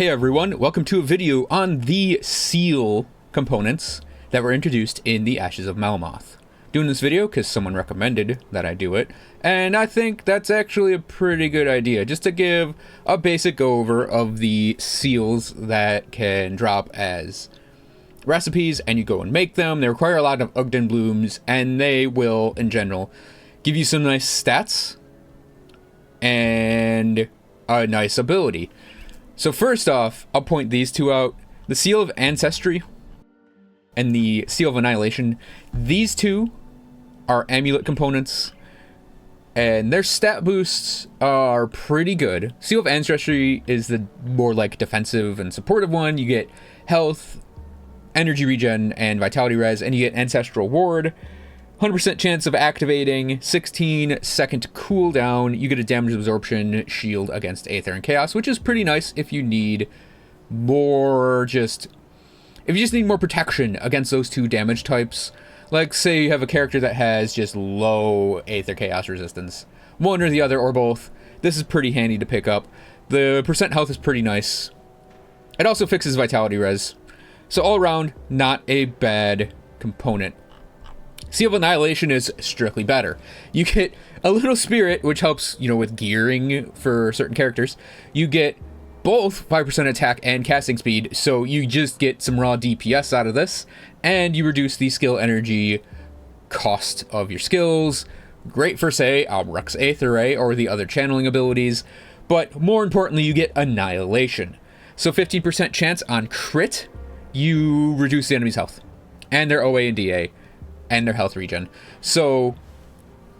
Hey everyone, welcome to a video on the seal components that were introduced in the Ashes of Melmoth. Doing this video because someone recommended that I do it, and I think that's actually a pretty good idea, just to give a basic over of the seals that can drop as recipes, and you go and make them. They require a lot of Ugden blooms, and they will, in general, give you some nice stats and a nice ability. So first off, I'll point these two out. The Seal of Ancestry and the Seal of Annihilation. These two are amulet components, and their stat boosts are pretty good. Seal of Ancestry is the more like defensive and supportive one. You get health, energy regen, and vitality res, and you get Ancestral Ward. 100% chance of activating, 16-second cooldown. You get a damage absorption shield against Aether and Chaos, which is pretty nice if you need more if you just need more protection against those two damage types. Like, say you have a character that has just low Aether Chaos resistance. One or the other, or both. This is pretty handy to pick up. The percent health is pretty nice. It also fixes vitality res. So all around, not a bad component. Seal of Annihilation is strictly better. You get a little spirit, which helps, with gearing for certain characters. You get both 5% attack and casting speed, so you just get some raw DPS out of this, and you reduce the skill energy cost of your skills. Great for, say, Rux Aether Ray or the other channeling abilities, but more importantly, you get Annihilation. So 15% chance on crit, you reduce the enemy's health, and their OA and DA. And their health regen. So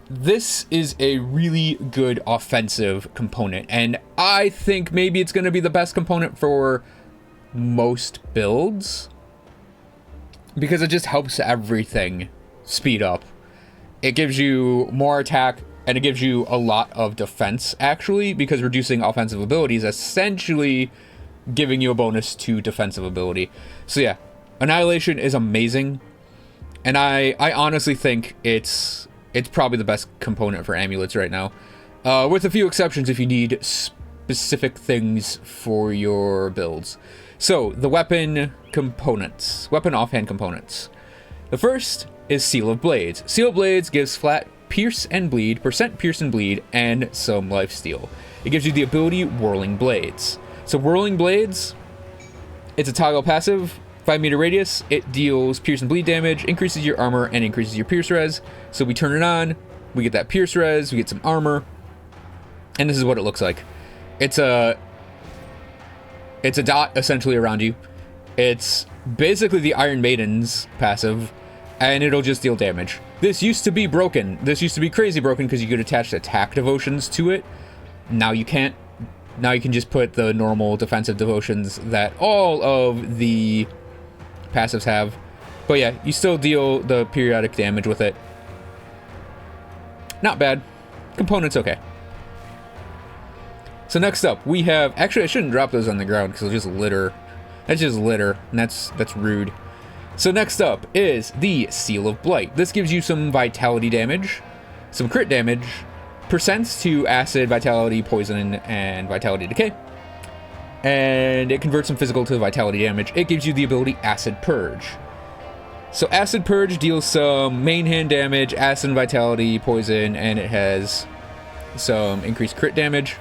this is a really good offensive component, and I think maybe it's going to be the best component for most builds, because it just helps everything speed up. It gives you more attack, and it gives you a lot of defense, actually, because reducing offensive abilities is essentially giving you a bonus to defensive ability. So yeah, Annihilation is amazing. And I honestly think it's probably the best component for amulets right now. With a few exceptions if you need specific things for your builds. So, the weapon components. Weapon offhand components. The first is Seal of Blades. Seal of Blades gives flat pierce and bleed, percent pierce and bleed, and some lifesteal. It gives you the ability Whirling Blades. So Whirling Blades, it's a toggle passive. 5-meter radius, it deals pierce and bleed damage, increases your armor, and increases your pierce res. So we turn it on, we get that pierce res, we get some armor, and this is what it looks like. It's a dot essentially around you. It's basically the Iron Maiden's passive, and it'll just deal damage. This used to be broken. This used to be crazy broken because you could attach attack devotions to it. Now you can't. Now you can just put the normal defensive devotions that all of the passives have, but yeah, you still deal the periodic damage with it. Not bad. Components okay. So next up we have, actually I shouldn't drop those on the ground because it'll just litter. That's just litter, and that's rude. So next up is the Seal of Blight. This gives you some vitality damage, some crit damage, percents to acid, vitality, poison, and vitality decay. And it converts some physical to vitality damage. It gives you the ability Acid Purge. So Acid Purge deals some main hand damage, acid and vitality, poison, and it has some increased crit damage.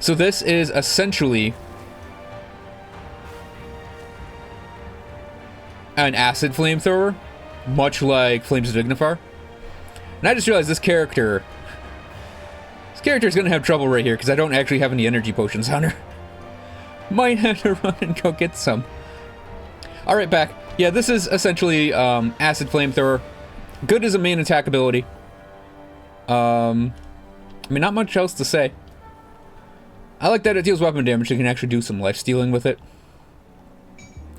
So this is essentially an acid flamethrower, much like Flames of Dignifar. And I just realized this character is going to have trouble right here because I don't actually have any energy potions on her. Might have to run and go get some. Alright, back. Yeah, this is essentially Acid Flamethrower. Good as a main attack ability. I mean, not much else to say. I like that it deals weapon damage, so you can actually do some life stealing with it.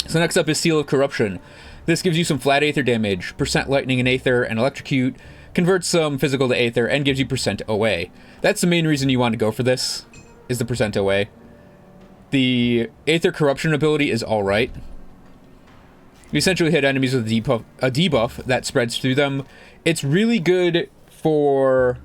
So next up is Seal of Corruption. This gives you some flat Aether damage, percent lightning and Aether, and electrocute. Converts some physical to Aether, and gives you percent OA. That's the main reason you want to go for this, is the percent OA. The Aether Corruption ability is alright. You essentially hit enemies with a debuff that spreads through them. It's really good for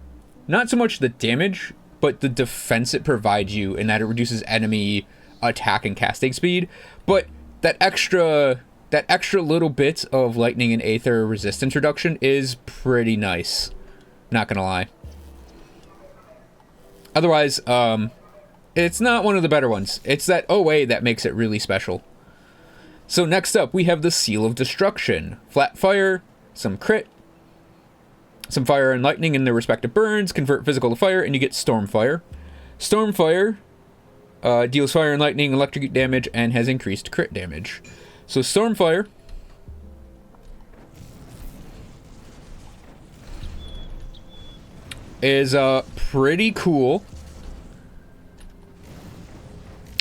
not so much the damage, but the defense it provides you, in that it reduces enemy attack and casting speed, but that extra little bit of lightning and aether resistance reduction is pretty nice. Not gonna lie. Otherwise, it's not one of the better ones. It's that OA that makes it really special. So next up, we have the Seal of Destruction. Flat fire, some crit, some fire and lightning in their respective burns, convert physical to fire, and you get Stormfire. Stormfire deals fire and lightning, electrocute damage, and has increased crit damage. So Stormfire is pretty cool.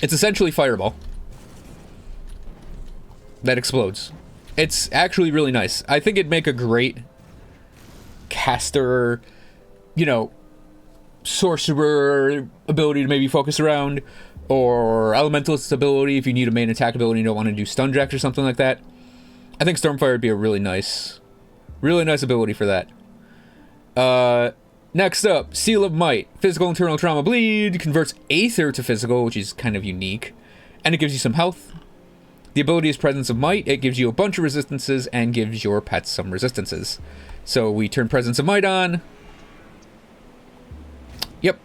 It's essentially Fireball that explodes. It's actually really nice. I think it'd make a great caster, you know, sorcerer ability to maybe focus around, or elementalist ability if you need a main attack ability and you don't want to do stun jacks or something like that. I think Stormfire would be a really nice ability for that. Next up, Seal of Might. Physical internal trauma bleed, converts Aether to physical, which is kind of unique, and it gives you some health. The ability is Presence of Might. It gives you a bunch of resistances and gives your pets some resistances. So we turn Presence of Might on. Yep.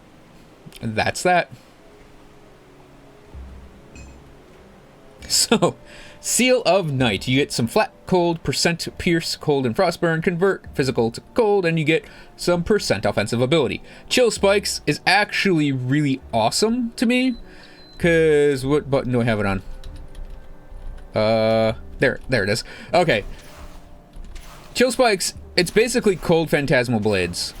And that's that. So, Seal of Night. You get some flat cold, percent pierce, cold, and frostburn, convert physical to cold, and you get some percent offensive ability. Chill Spikes is actually really awesome to me, because what button do I have it on? There it is. Okay. Chill Spikes, it's basically cold phantasmal blades.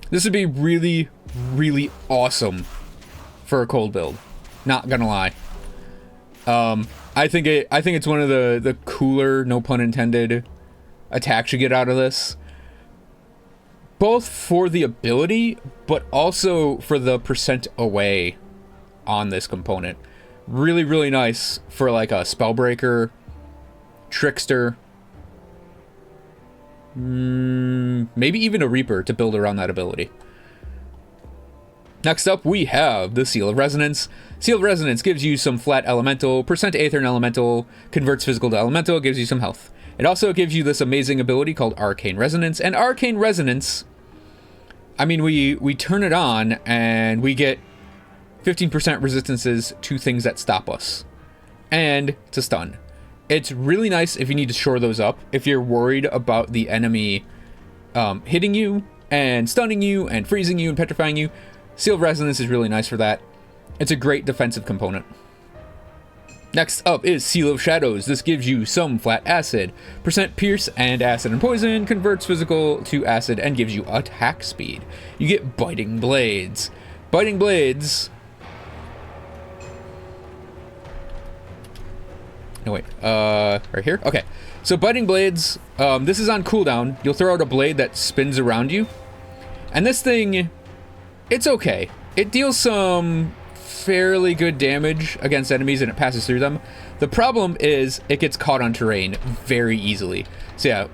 This would be really, really awesome for a cold build. Not gonna lie. I think it's one of the cooler, no pun intended, attacks you get out of this. Both for the ability, but also for the percent away on this component. Really, really nice for like a Spellbreaker, Trickster, maybe even a Reaper to build around that ability. Next up, we have the Seal of Resonance. Seal of Resonance gives you some flat elemental, percent aether and elemental, converts physical to elemental, gives you some health. It also gives you this amazing ability called Arcane Resonance. And Arcane Resonance, I mean, we turn it on and we get 15% resistances to things that stop us. And to stun. It's really nice if you need to shore those up. If you're worried about the enemy hitting you and stunning you and freezing you and petrifying you, Seal of Resonance is really nice for that. It's a great defensive component. Next up is Seal of Shadows. This gives you some flat acid, percent pierce and acid and poison, converts physical to acid, and gives you attack speed. You get Biting Blades. Biting Blades... No, wait. Right here? Okay. So Biting Blades, this is on cooldown. You'll throw out a blade that spins around you. And this thing... it's okay. It deals some fairly good damage against enemies and it passes through them. The problem is it gets caught on terrain very easily. So yeah,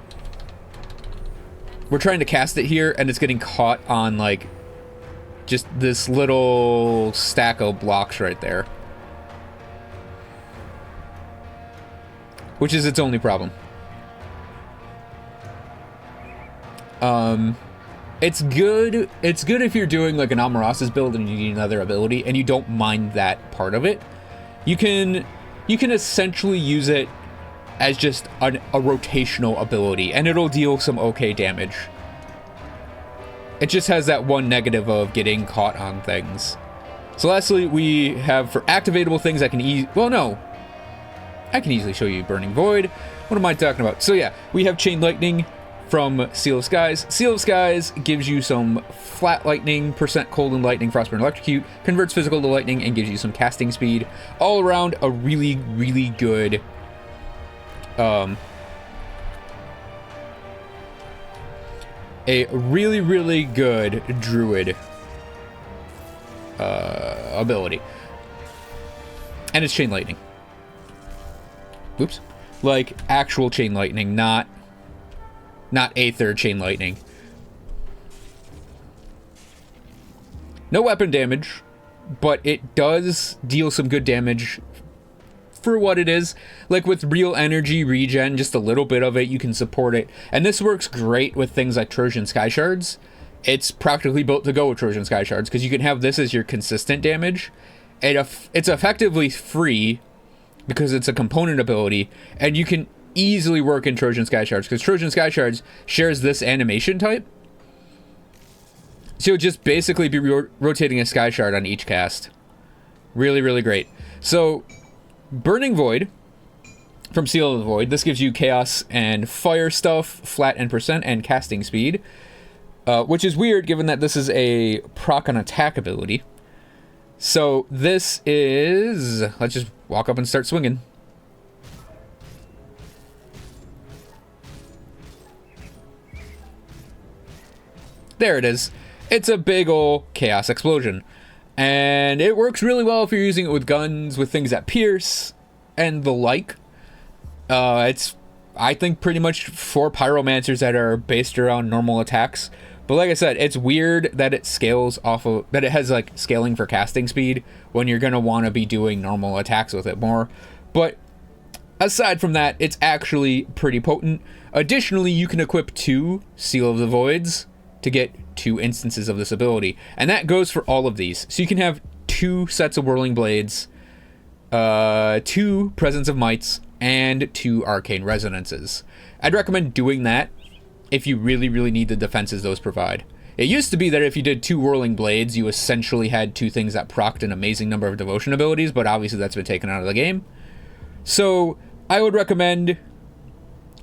we're trying to cast it here and it's getting caught on like just this little stack of blocks right there, which is its only problem. It's good if you're doing like an Amarasa's build and you need another ability and you don't mind that part of it. You can essentially use it as just a rotational ability and it'll deal some okay damage. It just has that one negative of getting caught on things. So lastly, we have for activatable things I can I can easily show you Burning Void. What am I talking about? So yeah, we have Chain Lightning from Seal of Skies. Seal of Skies gives you some flat lightning, percent cold and lightning, frostburn, electrocute, converts physical to lightning, and gives you some casting speed. All around a really, really good druid ability. And it's Chain Lightning. Oops. Like actual Chain Lightning, not Aether Chain Lightning. No weapon damage, but it does deal some good damage for what it is. Like with real energy regen, just a little bit of it, you can support it. And this works great with things like Trojan Sky Shards. It's practically built to go with Trojan Sky Shards, because you can have this as your consistent damage. It's effectively free because it's a component ability, and you can easily work in Trojan Sky Shards, because Trojan Sky Shards shares this animation type. So you'll just basically be rotating a Sky Shard on each cast. Really, really great. So, Burning Void from Seal of the Void. This gives you Chaos and Fire stuff, flat and percent, and casting speed. Which is weird, given that this is a proc on attack ability. So, this is... Let's just walk up and start swinging. There it is. It's a big ol' Chaos Explosion. And it works really well if you're using it with guns, with things that pierce, and the like. It's, I think, pretty much for pyromancers that are based around normal attacks. But like I said, it's weird that it scales off of, that it has like scaling for casting speed when you're going to want to be doing normal attacks with it more. But aside from that, it's actually pretty potent. Additionally, you can equip 2 Seal of the Voids to get 2 instances of this ability. And that goes for all of these. So you can have 2 sets of Whirling Blades, 2 Presence of Mights, and 2 Arcane Resonances. I'd recommend doing that if you really, really need the defenses those provide. It used to be that if you did 2 Whirling Blades, you essentially had 2 things that procced an amazing number of devotion abilities, but obviously that's been taken out of the game. So I would recommend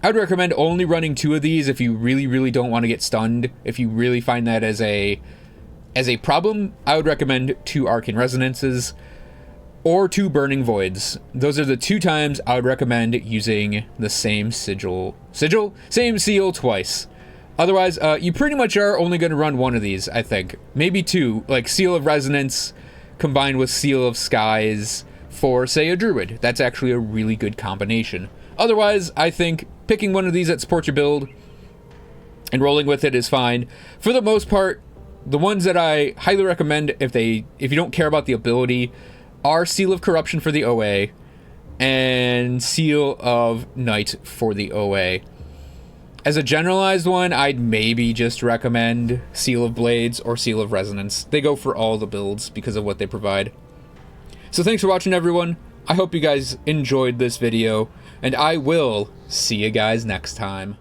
only running 2 of these if you really, really don't want to get stunned. If you really find that as a problem, I would recommend 2 Arcane Resonances or 2 Burning Voids. Those are the 2 times I would recommend using the same same seal twice. Otherwise, you pretty much are only going to run 1 of these, I think. Maybe 2, like Seal of Resonance combined with Seal of Skies for, say, a Druid. That's actually a really good combination. Otherwise, I think picking one of these that supports your build and rolling with it is fine. For the most part, the ones that I highly recommend if you don't care about the ability are Seal of Corruption for the OA and Seal of Night for the OA. As a generalized one, I'd maybe just recommend Seal of Blades or Seal of Resonance. They go for all the builds because of what they provide. So thanks for watching, everyone. I hope you guys enjoyed this video, and I will see you guys next time.